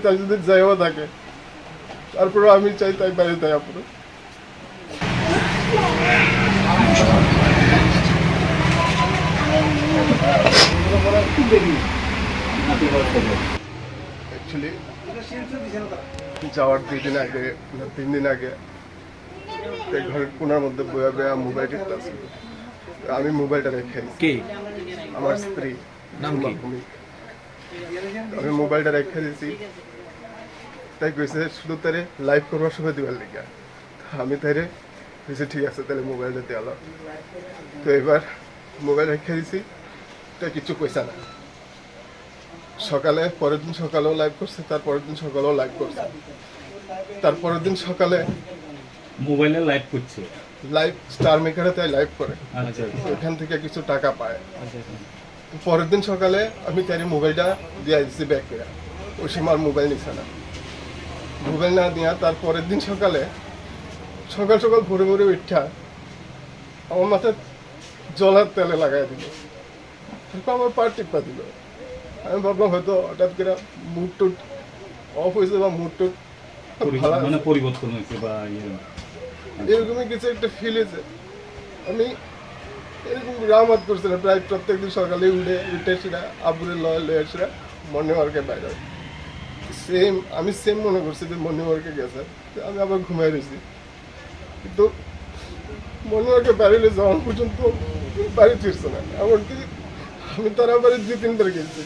তাই যদি যাইও থাকে তারপরে আমি চাই তাই বাইরে তাই আপনার অ্যাকচুয়ালি যাওয়ার 2 দিন আগে 3 দিন আগে ঘরের কোনার মধ্যে বয়া বয়া মোবাইল টিপতেছি। আমি মোবাইলটা রেখে কে আমার স্ত্রী নাম কি? আমি মোবাইলটা রেখে দিয়েছি, তাই কইছে শুধু তারে লাইভ করবার সময় দিবার লেগে। আমি তাইরে কইছে ঠিক আছে তাহলে মোবাইলটা দেওয়ালো। তো এবার মোবাইল রেখে দিয়েছি, তাই কিছু কইসা না। সকালে পরের দিন সকালেও লাইভ করছে, তারপরের দিন সকালেও লাইভ করছে, তারপরের দিন সকালে মোবাইলে লাইভ করছে, লাইভ স্টার মেকারে তাই লাইভ করে, আচ্ছা ওখান থেকে কিছু টাকা পায়। পরের দিন সকালে আমি তাই মোবাইলটা দিয়ে দিচ্ছি ব্যাক করে, ওই সময় আর মোবাইল নিছে না। মোবাইল না দিয়া তারপরের দিন সকালে সকাল সকাল ভোরে ভোরে উঠা আমার মাথায় জলার তেলে লাগাই দিল, তারপর আমার পা টিপা দিল। আমি ভাবলাম হয়তো হঠাৎ করে মুড টুট অফ হয়েছে বা মুড টুট মানে পরিবর্তন হয়েছে বা এরকমই কিছু একটা ফিল হয়েছে। আমি এরকম রামাত করছিলাম প্রায় প্রত্যেকদিন সকালে উঠে সেটা আবুরে লয়ে সেটা মর্নিং ওয়ার্কে বাইরে আমি সেম মনে করছি যে মর্নিং ওয়ার্কে গেছে। আমি আবার ঘুমাই রয়েছি, কিন্তু মর্নিং ওয়ার্কে বাইরে যাওয়ার পর্যন্ত বাড়ি ফিরছে না। এমনকি আমি তারা বাড়ি 2-3 বার গেছি,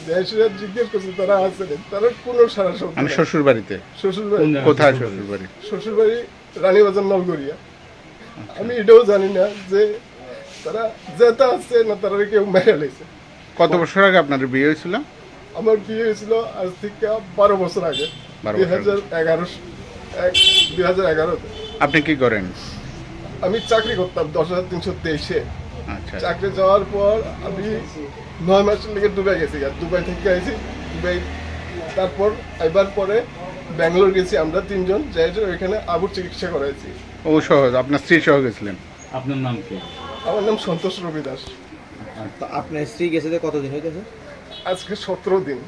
জিজ্ঞেস করছি তারা আছে, তারা কোনো সারা শব্দ। মানে শ্বশুর বাড়িতে? শ্বশুর বাড়ি কোথায় শ্বশুর বাড়ি? শ্বশুর বাড়ি রানীবাজার নলগড়িয়া। আমি এটাও জানি না যে তারা যেটা আছে না তারা কেউ মেরে লেছে। কত বছর আগে আপনাদের বিয়ে হয়েছিল? আমার বিয়ে হয়েছিল আজ থেকে 12 বছর আগে, 2011-তে। আপনি কি করেন? আমি চাকরি করতাম 10,323-এ। আচ্ছা, চাকরি যাওয়ার পর আমি 9 মাসের লেগে দুবাই গেছি, দুবাই থেকে আইছি। দুবাই তারপর এবার পরে ব্যাঙ্গালোর গেছি, আমরা 3 জন যাই ওইখানে আবুর চিকিৎসা করাইছি। ও সহ আপনার স্ত্রী সহ গেছিলেন? আপনার নাম কি? আমার নাম সন্তোষ রবি দাস। আপনার স্ত্রী গেছে কতদিন হইতেছে? আজকে 17 দিন।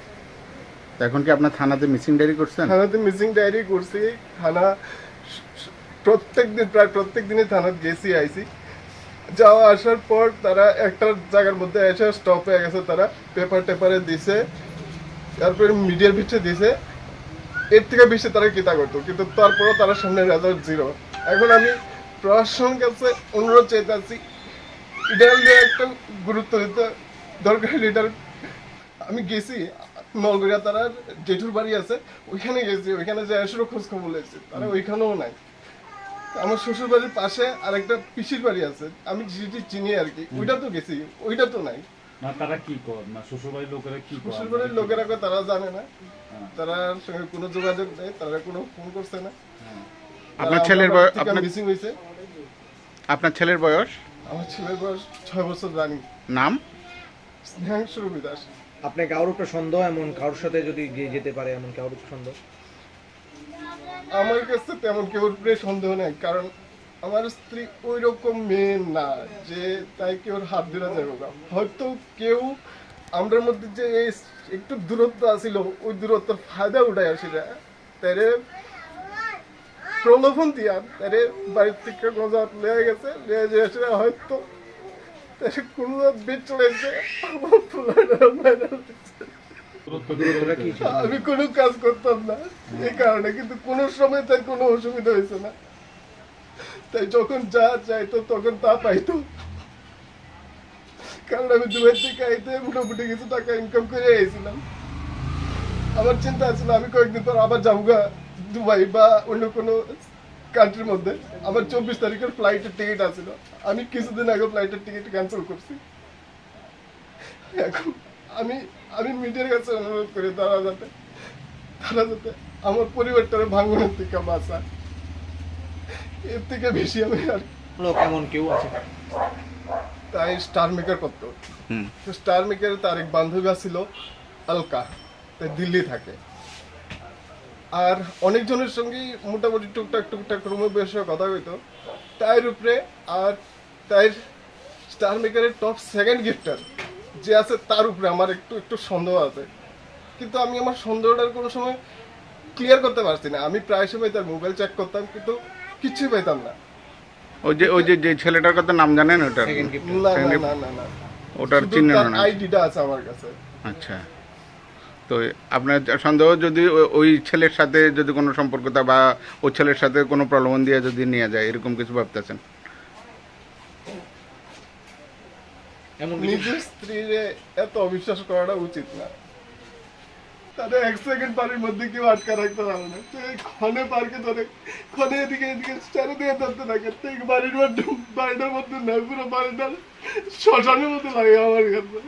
এখন কি আপনার থানাতে মিসিং ডায়েরি করছেন? থানাতে মিসিং ডায়েরি করছি। থানা প্রায় প্রত্যেক দিনই থানাতে গেছি আইছি। যাওয়া আসার পর তারা একটা জায়গার মধ্যে এসে স্টপ হয়ে গেছে, তারা পেপারে দিছে, তারপরে মিডিয়ার পিছিয়ে দিছে। এর থেকে বেশি তারা কিতা করতো, কিন্তু তারপরও তারা সামনে রেজাল্ট 0। এখন আমি প্রশাসনের কাছে অনুরোধ চাইতেছি, এটার একটা গুরুত্ব দিতে দরকার। এটার আমি গেছি নলগড়িয়া, তারা জেঠুর বাড়ি আছে, ওইখানে গেছি, ওইখানে যে এসেরও খোঁজ খবর লেগেছে, তারা ওইখানেও নাই। আমার শ্বশুর বাড়ির পাশে আর একটা পিসির বাড়ি আছে, আমি যেটি চিনি আর কি, ওইটা তো গেছি, ওইটা তো নাই। না তারা কি করে না শ্বশুরবাড়ির লোকেরা কি করে? শ্বশুরবাড়ির লোকেরা তারা জানে না, তারা সঙ্গে কোনো যোগাযোগ নেই, তারা কোনো ফোন করছে না। আপনার ছেলের বয়স? মিসিং হয়েছে। আপনার ছেলের বয়স? আমার ছেলের বয়স 6 বছর রানিং। নাম? স্নেহাংশু রবি দাস। আপনি কারোর উপর সন্দেহ, এমন কারোর সাথে যদি যেতে পারে এমন কারোর উপর সন্দেহ? আমার কাছে তেমন কেউ উপরে সন্দেহ নেই, কারণ আমার স্ত্রী ওই রকম মেয়ে না যে তাই কেউ হাত ধরে যাবে না। হয়তো কেউ আমরার মধ্যে যে একটু দূরত্ব আসিল, ওই দূরত্বের ফায়দা উঠায় আসিরা তারে প্রলোভন দিয়া তারে বাড়ির থেকে নজর লেগে গেছে, লেগে যে আসলে হয়তো তারে কোনো বেচ চলেছে। আমি কোনো কাজ করতাম না এই কারণে, কিন্তু কোনো সময় তার কোনো অসুবিধা হয়েছে না। তাই যখন যা চাইতো তখন তা পাইতো, কারণ আমি দুবাই থেকে আইতে মোটামুটি কিছু টাকা ইনকাম করে আইছিলাম। আমার চিন্তা ছিল আমি কয়েকদিন পর আবার যাবো দুবাই বা অন্য কোনো কান্ট্রির মধ্যে। আমার 24 তারিখের ফ্লাইটের টিকিট আছিল, আমি কিছুদিন আগে ফ্লাইটের টিকিট ক্যান্সেল করছি। এখন আমি মিডিয়ার কাছে অনুরোধ করি তারা যাতে আমার পরিবারটারে ভাঙনের থেকে বাঁচা, এর থেকে বেশি আমি আর এমন কেউ আছে তাই স্টার মেকার করতো। স্টার মেকারে তার এক বান্ধবী ছিল আলকা, তাই দিল্লি থাকে। আর অনেকজনের সঙ্গেই মোটামুটি টুকটাক রুমে বসে কথা কইতো তাইর উপরে। আর তাই স্টার মেকারের টপ সেকেন্ড গিফটার যে আছে তার উপরে আমার একটু একটু সন্দেহ আছে, কিন্তু আমি আমার সন্দেহটার কোনো সময় ক্লিয়ার করতে পারছি না। আমি প্রায় সময় তার মোবাইল চেক করতাম কিন্তু কিছুই পেতাম না। ওই যে ছেলেটার কথা নাম জানেন ওটার? সেকেন্ড গিফট না না না না না, ওটার শুধু চিহ্ন তার না? আইডিটা আছে আমার কাছে। আচ্ছা, তো আপনার সন্দেহ যদি ওই ছেলের সাথে যদি কোনো সম্পর্কতা বা ওই ছেলের সাথে কোনো প্রলোভন দিয়ে যদি নিয়ে যায় এরকম কিছু ভাবতেছেন? এমন কিছু নিজের স্ত্রীরে এত অবিশ্বাস করাটা উচিত না। তাদের এক সেকেন্ড বাড়ির মধ্যে কেউ আটকা রাখতে পারে না। তো এই ক্ষণে পার্কে ধরে ক্ষণে এদিকে এদিকে চারিদিকে ধরতে থাকে, তো এই বাড়ির মধ্যে বাড়িটার মধ্যে নয়, পুরো বাড়িটা শ্মশানের মতো লাগে আমার কাছে।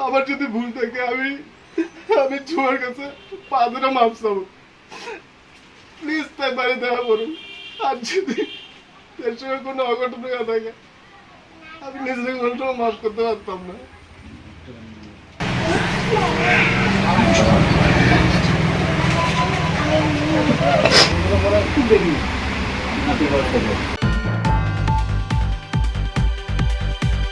আমার যদি ভুল থাকে আমি ছোঁয়ার কাছে পা ধরে মাপ চাবো, প্লিজ তাই বাড়ি দেখা করুন। আর যদি এর সঙ্গে কোনো অঘটন হয়ে থাকে আমি নিজের কোনো মাফ করতে পারতাম না। দেখি